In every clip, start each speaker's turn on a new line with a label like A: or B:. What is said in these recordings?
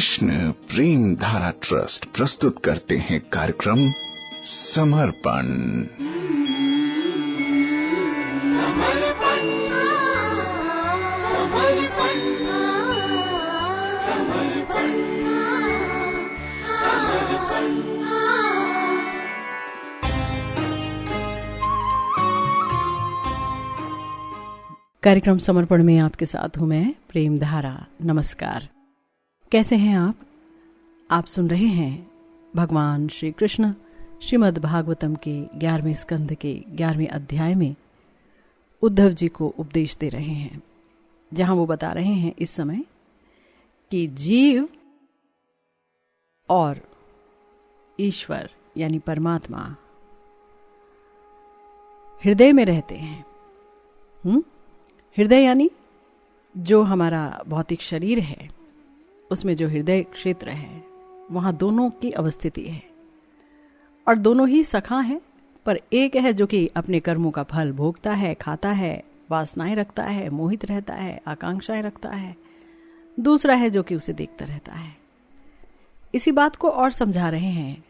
A: कृष्ण प्रेम धारा ट्रस्ट प्रस्तुत करते हैं कार्यक्रम समर्पण।
B: कार्यक्रम समर्पण में आपके साथ हूं मैं प्रेम धारा। नमस्कार, कैसे हैं आप? आप सुन रहे हैं भगवान श्री कृष्ण श्रीमद् भागवतम के 11वें स्कंद के 11वें अध्याय में उद्धव जी को उपदेश दे रहे हैं, जहां वो बता रहे हैं इस समय कि जीव और ईश्वर यानी परमात्मा हृदय में रहते हैं। हृदय यानी जो हमारा भौतिक शरीर है, उसमें जो हृदय क्षेत्र है, वहां दोनों की अवस्थिति है और दोनों ही सखा हैं। पर एक है जो कि अपने कर्मों का फल भोगता है, खाता है, वासनाएं रखता है, मोहित रहता है, आकांक्षाएं रखता है। दूसरा है जो कि उसे देखता रहता है। इसी बात को और समझा रहे हैं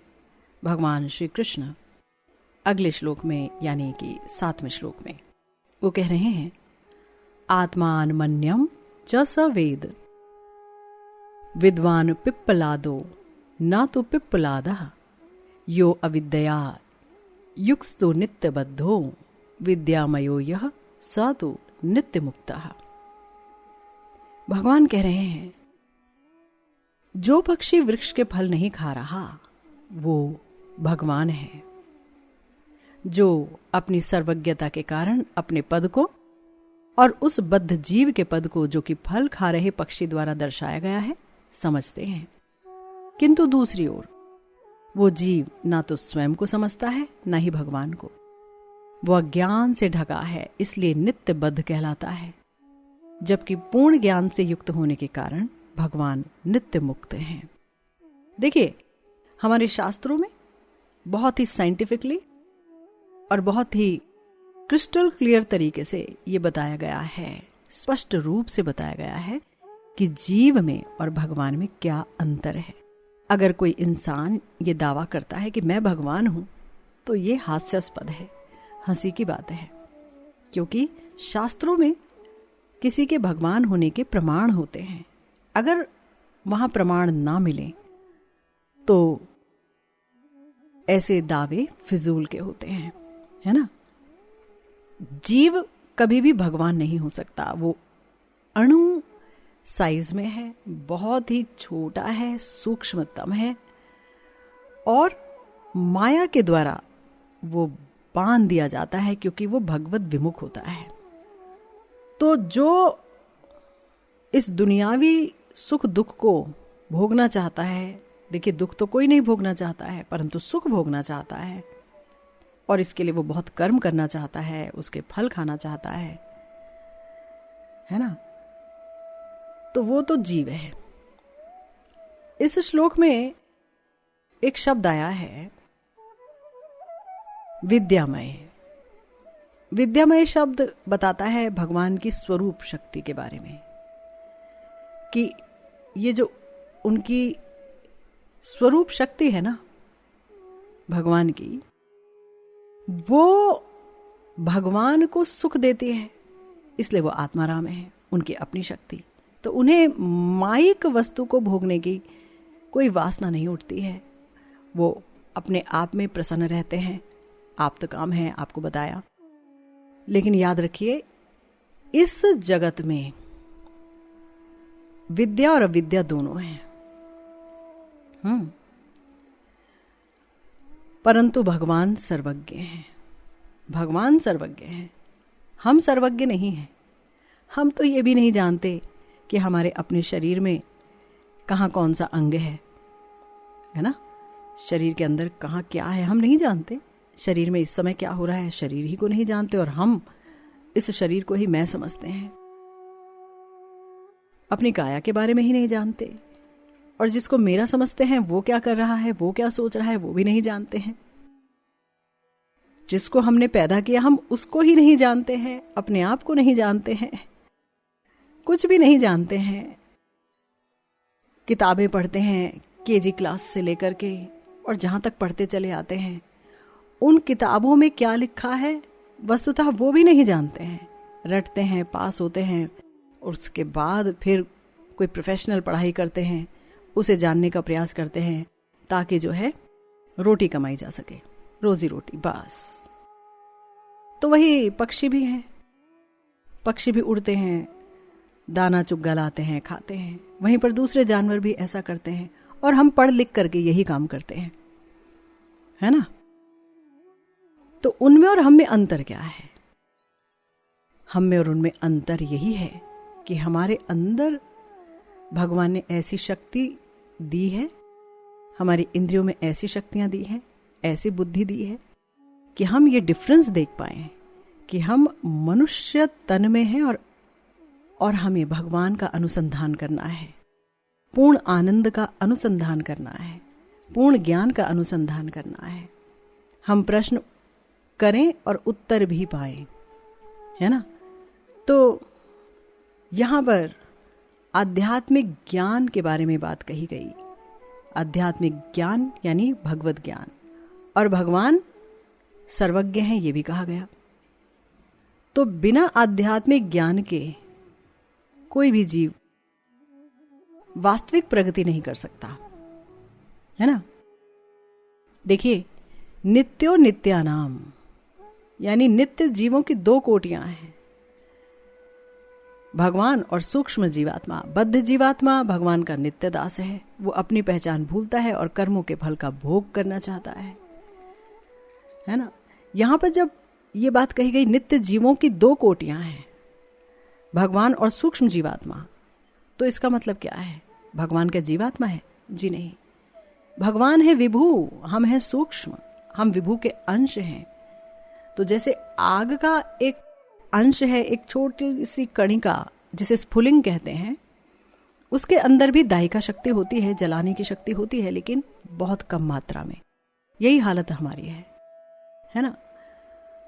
B: भगवान श्री कृष्ण अगले श्लोक में, यानी कि 7वें श्लोक में। वो कह रहे हैं, आत्मान मन्यम च स वेद विद्वान पिप्पलादो न तो पिप्पलादः यो अविद्या युक्तो नित्यबद्धो विद्यामयो यः स तो नित्य मुक्तः। भगवान कह रहे हैं, जो पक्षी वृक्ष के फल नहीं खा रहा वो भगवान है, जो अपनी सर्वज्ञता के कारण अपने पद को और उस बद्ध जीव के पद को, जो कि फल खा रहे पक्षी द्वारा दर्शाया गया है, समझते हैं। किंतु दूसरी ओर वो जीव ना तो स्वयं को समझता है, ना ही भगवान को। वह ज्ञान से ढका है, इसलिए नित्य बद्ध कहलाता है, जबकि पूर्ण ज्ञान से युक्त होने के कारण भगवान नित्य मुक्त हैं। देखिए, हमारे शास्त्रों में बहुत ही साइंटिफिकली और बहुत ही क्रिस्टल क्लियर तरीके से ये बताया गया है, स्पष्ट रूप से बताया गया है कि जीव में और भगवान में क्या अंतर है। अगर कोई इंसान ये दावा करता है कि मैं भगवान हूं, तो ये हास्यास्पद है, हंसी की बात है, क्योंकि शास्त्रों में किसी के भगवान होने के प्रमाण होते हैं। अगर वहां प्रमाण ना मिले तो ऐसे दावे फिजूल के होते हैं, है ना। जीव कभी भी भगवान नहीं हो सकता। वो अणु साइज में है, बहुत ही छोटा है, सूक्ष्मतम है और माया के द्वारा वो बांध दिया जाता है, क्योंकि वो भगवत विमुख होता है। तो जो इस दुनियावी सुख दुख को भोगना चाहता है, देखिए दुख तो कोई नहीं भोगना चाहता है, परंतु सुख भोगना चाहता है और इसके लिए वो बहुत कर्म करना चाहता है, उसके फल खाना चाहता है ना। तो वो तो जीव है। इस श्लोक में एक शब्द आया है विद्यामय। विद्यामय शब्द बताता है भगवान की स्वरूप शक्ति के बारे में, कि ये जो उनकी स्वरूप शक्ति है ना भगवान की, वो भगवान को सुख देती है, इसलिए वो आत्माराम है, उनकी अपनी शक्ति। तो उन्हें माइक वस्तु को भोगने की कोई वासना नहीं उठती है। वो अपने आप में प्रसन्न रहते हैं। आप तो काम है, आपको बताया। लेकिन याद रखिए, इस जगत में विद्या और अविद्या दोनों हैं। परंतु भगवान सर्वज्ञ हैं। भगवान सर्वज्ञ हैं, हम सर्वज्ञ नहीं हैं। हम तो ये भी नहीं जानते कि हमारे अपने शरीर में कहाँ कौन सा अंग है ना। शरीर के अंदर कहाँ क्या है हम नहीं जानते। शरीर में इस समय क्या हो रहा है, शरीर ही को नहीं जानते, और हम इस शरीर को ही मैं समझते हैं। अपनी काया के बारे में ही नहीं जानते, और जिसको मेरा समझते हैं वो क्या कर रहा है, वो क्या सोच रहा है, वो भी नहीं जानते हैं। जिसको हमने पैदा किया हम उसको ही नहीं जानते हैं, अपने आप को नहीं जानते हैं, कुछ भी नहीं जानते हैं। किताबें पढ़ते हैं केजी क्लास से लेकर के, और जहां तक पढ़ते चले आते हैं, उन किताबों में क्या लिखा है वस्तुतः वो भी नहीं जानते हैं। रटते हैं, पास होते हैं, और उसके बाद फिर कोई प्रोफेशनल पढ़ाई करते हैं, उसे जानने का प्रयास करते हैं ताकि जो है रोटी कमाई जा सके, रोजी रोटी बस। तो वही पक्षी भी हैं, पक्षी भी उड़ते हैं, दाना चुग्गा लाते हैं, खाते हैं। वहीं पर दूसरे जानवर भी ऐसा करते हैं, और हम पढ़ लिख करके यही काम करते हैं, है ना। तो उनमें और हम में अंतर क्या है? हम में और उनमें अंतर यही है कि हमारे अंदर भगवान ने ऐसी शक्ति दी है, हमारी इंद्रियों में ऐसी शक्तियां दी हैं, ऐसी बुद्धि दी है कि हम ये डिफरेंस देख पाए कि हम मनुष्य तन में हैं और हमें भगवान का अनुसंधान करना है, पूर्ण आनंद का अनुसंधान करना है, पूर्ण ज्ञान का अनुसंधान करना है। हम प्रश्न करें और उत्तर भी पाएं, है ना। तो यहां पर आध्यात्मिक ज्ञान के बारे में बात कही गई। आध्यात्मिक ज्ञान यानी भगवत ज्ञान, और भगवान सर्वज्ञ हैं ये भी कहा गया। तो बिना आध्यात्मिक ज्ञान के कोई भी जीव वास्तविक प्रगति नहीं कर सकता, है ना। देखिए, नित्यो नित्यानाम यानी नित्य जीवों की दो कोटियां हैं, भगवान और सूक्ष्म जीवात्मा। बद्ध जीवात्मा भगवान का नित्य दास है, वो अपनी पहचान भूलता है और कर्मों के फल का भोग करना चाहता है ना। यहां पर जब ये बात कही गई नित्य जीवों की दो कोटियां हैं, भगवान और सूक्ष्म जीवात्मा, तो इसका मतलब क्या है? भगवान क्या जीवात्मा है? जी नहीं, भगवान है विभु, हम हैं सूक्ष्म, हम विभु के अंश हैं। तो जैसे आग का एक अंश है, एक छोटी सी कणिका जिसे स्फुलिंग कहते हैं, उसके अंदर भी दाहिका शक्ति होती है, जलाने की शक्ति होती है, लेकिन बहुत कम मात्रा में। यही हालत हमारी है ना।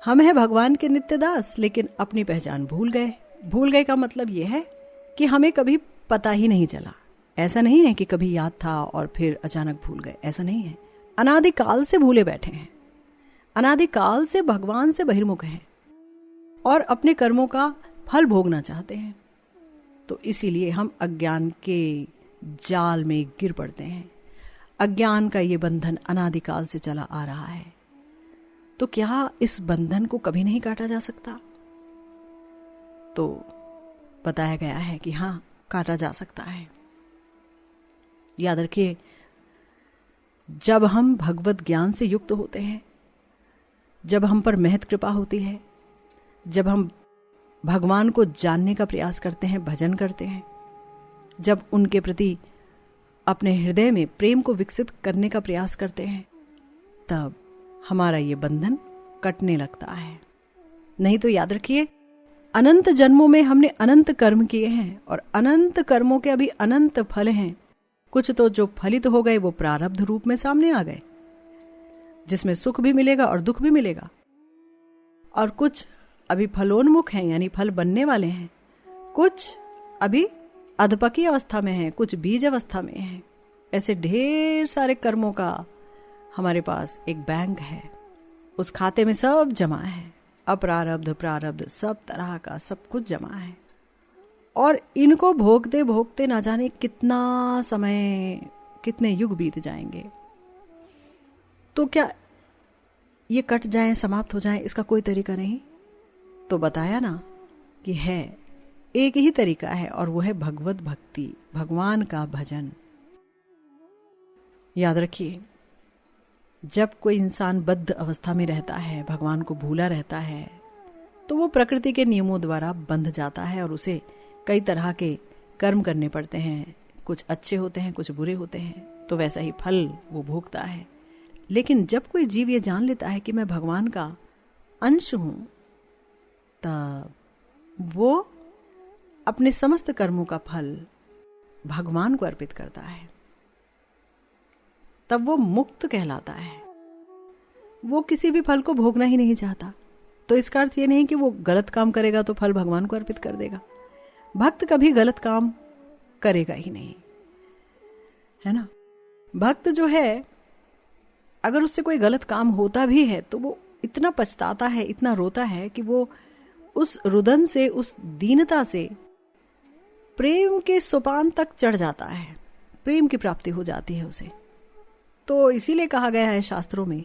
B: हम हैं भगवान के नित्य दास, लेकिन अपनी पहचान भूल गए। भूल गए का मतलब यह है कि हमें कभी पता ही नहीं चला। ऐसा नहीं है कि कभी याद था और फिर अचानक भूल गए, ऐसा नहीं है। अनादिकाल से भूले बैठे हैं, अनादिकाल से भगवान से बहिर्मुख हैं और अपने कर्मों का फल भोगना चाहते हैं। तो इसीलिए हम अज्ञान के जाल में गिर पड़ते हैं। अज्ञान का ये बंधन अनादिकाल से चला आ रहा है। तो क्या इस बंधन को कभी नहीं काटा जा सकता? तो बताया गया है कि हाँ, काटा जा सकता है। याद रखिए, जब हम भगवत ज्ञान से युक्त होते हैं, जब हम पर महत कृपा होती है, जब हम भगवान को जानने का प्रयास करते हैं, भजन करते हैं, जब उनके प्रति अपने हृदय में प्रेम को विकसित करने का प्रयास करते हैं, तब हमारा ये बंधन कटने लगता है। नहीं तो याद रखिए, अनंत जन्मों में हमने अनंत कर्म किए हैं और अनंत कर्मों के अभी अनंत फल हैं। कुछ तो जो फलित हो गए वो प्रारब्ध रूप में सामने आ गए, जिसमें सुख भी मिलेगा और दुख भी मिलेगा, और कुछ अभी फलोन्मुख हैं यानी फल बनने वाले हैं, कुछ अभी अधपकी अवस्था में हैं, कुछ बीज अवस्था में हैं। ऐसे ढेर सारे कर्मों का हमारे पास एक बैंक है, उस खाते में सब जमा है, अप्रारब्ध प्रारब्ध सब तरह का सब कुछ जमा है। और इनको भोगते भोगते ना जाने कितना समय, कितने युग बीत जाएंगे। तो क्या ये कट जाए, समाप्त हो जाए, इसका कोई तरीका नहीं? तो बताया ना कि है, एक ही तरीका है, और वो है भगवत भक्ति, भगवान का भजन। याद रखिए, जब कोई इंसान बद्ध अवस्था में रहता है, भगवान को भूला रहता है, तो वो प्रकृति के नियमों द्वारा बंध जाता है और उसे कई तरह के कर्म करने पड़ते हैं। कुछ अच्छे होते हैं, कुछ बुरे होते हैं, तो वैसा ही फल वो भोगता है। लेकिन जब कोई जीव ये जान लेता है कि मैं भगवान का अंश हूं, तब वो अपने समस्त कर्मों का फल भगवान को अर्पित करता है। तब वो मुक्त कहलाता है। वो किसी भी फल को भोगना ही नहीं चाहता। तो इसका अर्थ ये नहीं कि वो गलत काम करेगा तो फल भगवान को अर्पित कर देगा। भक्त कभी गलत काम करेगा ही नहीं। है ना। भक्त जो है, अगर उससे कोई गलत काम होता भी है तो वो इतना पछताता है, इतना रोता है कि वो उस रुदन से, उस दीनता से प्रेम के सोपान तक चढ़ जाता है, प्रेम की प्राप्ति हो जाती है उसे। तो इसीलिए कहा गया है शास्त्रों में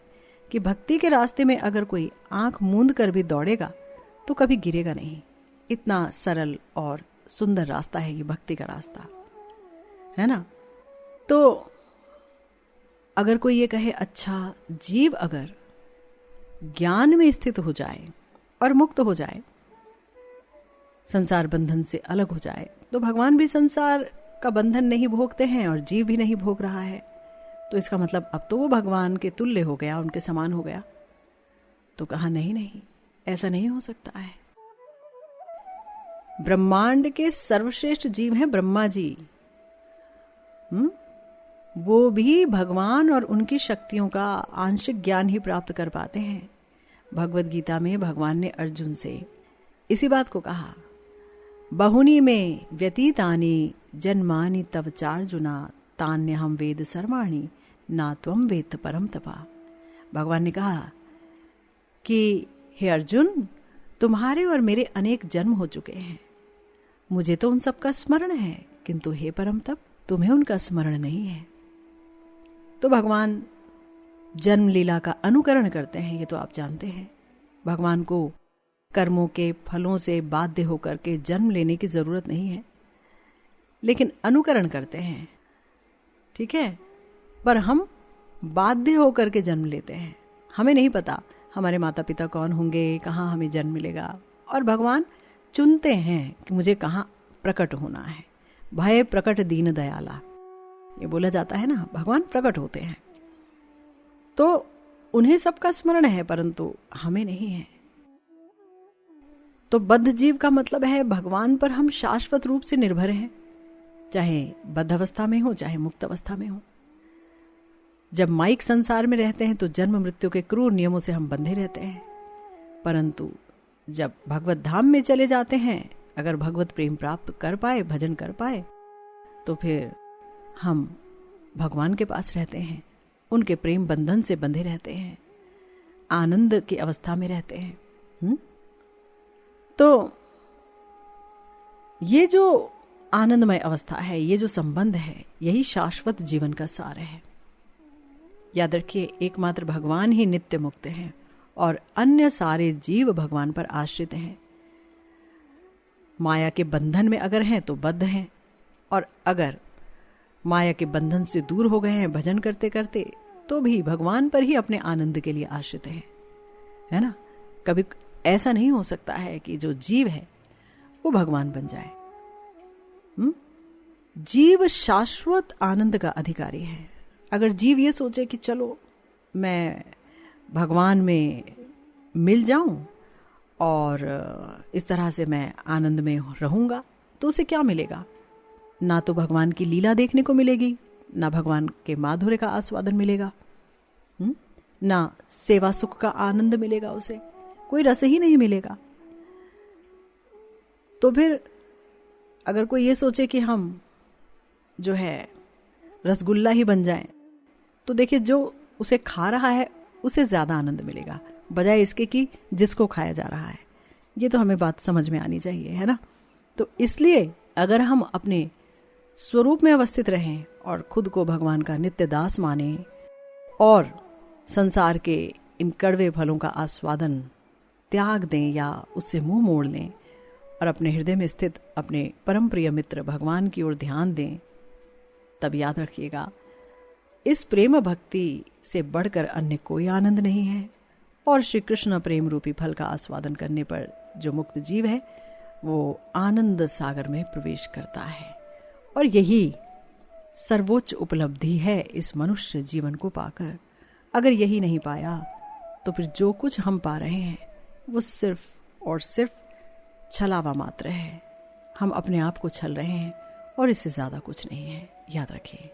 B: कि भक्ति के रास्ते में अगर कोई आंख मूंद कर भी दौड़ेगा तो कभी गिरेगा नहीं। इतना सरल और सुंदर रास्ता है ये भक्ति का रास्ता, है ना। तो अगर कोई ये कहे, अच्छा जीव अगर ज्ञान में स्थित हो जाए और मुक्त हो जाए, संसार बंधन से अलग हो जाए, तो भगवान भी संसार का बंधन नहीं भोगते हैं और जीव भी नहीं भोग रहा है, तो इसका मतलब अब तो वो भगवान के तुल्य हो गया, उनके समान हो गया। तो कहा नहीं नहीं, ऐसा नहीं हो सकता है। ब्रह्मांड के सर्वश्रेष्ठ जीव हैं ब्रह्मा जी। वो भी भगवान और उनकी शक्तियों का आंशिक ज्ञान ही प्राप्त कर पाते हैं। भगवद गीता में भगवान ने अर्जुन से इसी बात को कहा, बहुनी में व्यतीतानि जन्मानि तव चार्जुना तान्यहम वेद सर्वाणि ना त्वम वेद परम तपा। भगवान ने कहा कि हे अर्जुन, तुम्हारे और मेरे अनेक जन्म हो चुके हैं, मुझे तो उन सब का स्मरण है, किंतु हे परम तप, तुम्हें उनका स्मरण नहीं है। तो भगवान जन्म लीला का अनुकरण करते हैं, ये तो आप जानते हैं। भगवान को कर्मों के फलों से बाध्य होकर के जन्म लेने की जरूरत नहीं है, लेकिन अनुकरण करते हैं, ठीक है। पर हम बाध्य होकर के जन्म लेते हैं, हमें नहीं पता हमारे माता पिता कौन होंगे, कहाँ हमें जन्म मिलेगा, और भगवान चुनते हैं कि मुझे कहाँ प्रकट होना है। भय प्रकट दीन दयाला, ये बोला जाता है ना, भगवान प्रकट होते हैं। तो उन्हें सबका स्मरण है, परंतु हमें नहीं है। तो बद्ध जीव का मतलब है भगवान पर हम शाश्वत रूप से निर्भर हैं, चाहे बद्ध अवस्था में हो चाहे मुक्त अवस्था में हो। जब माइक संसार में रहते हैं तो जन्म मृत्यु के क्रूर नियमों से हम बंधे रहते हैं, परंतु जब भगवत धाम में चले जाते हैं, अगर भगवत प्रेम प्राप्त कर पाए, भजन कर पाए, तो फिर हम भगवान के पास रहते हैं, उनके प्रेम बंधन से बंधे रहते हैं, आनंद की अवस्था में रहते हैं। तो ये जो आनंदमय अवस्था है, ये जो संबंध है, यही शाश्वत जीवन का सार है। याद रखिए, एकमात्र भगवान ही नित्य मुक्त हैं और अन्य सारे जीव भगवान पर आश्रित हैं। माया के बंधन में अगर हैं तो बद्ध हैं, और अगर माया के बंधन से दूर हो गए हैं भजन करते करते, तो भी भगवान पर ही अपने आनंद के लिए आश्रित हैं, है ना। कभी ऐसा नहीं हो सकता है कि जो जीव है वो भगवान बन जाए। जीव शाश्वत आनंद का अधिकारी है। अगर जीव ये सोचे कि चलो मैं भगवान में मिल जाऊं और इस तरह से मैं आनंद में रहूंगा, तो उसे क्या मिलेगा? ना तो भगवान की लीला देखने को मिलेगी, ना भगवान के माधुर्य का आस्वादन मिलेगा, ना सेवा सुख का आनंद मिलेगा, उसे कोई रस ही नहीं मिलेगा। तो फिर अगर कोई ये सोचे कि हम जो है रसगुल्ला ही बन जाएं, तो देखिए जो उसे खा रहा है उसे ज्यादा आनंद मिलेगा, बजाय इसके कि जिसको खाया जा रहा है। ये तो हमें बात समझ में आनी चाहिए, है ना। तो इसलिए अगर हम अपने स्वरूप में अवस्थित रहें और खुद को भगवान का नित्य दास माने और संसार के इन कड़वे फलों का आस्वादन त्याग दें या उससे मुंह मोड़ लें और अपने हृदय में स्थित अपने परम प्रिय मित्र भगवान की ओर ध्यान दें, तब याद रखिएगा, इस प्रेम भक्ति से बढ़कर अन्य कोई आनंद नहीं है। और श्री कृष्ण प्रेम रूपी फल का आस्वादन करने पर जो मुक्त जीव है वो आनंद सागर में प्रवेश करता है। और यही सर्वोच्च उपलब्धि है इस मनुष्य जीवन को पाकर। अगर यही नहीं पाया तो फिर जो कुछ हम पा रहे हैं वो सिर्फ और सिर्फ छलावा मात्र है। हम अपने आप को छल रहे हैं और इससे ज्यादा कुछ नहीं है। याद रखिए।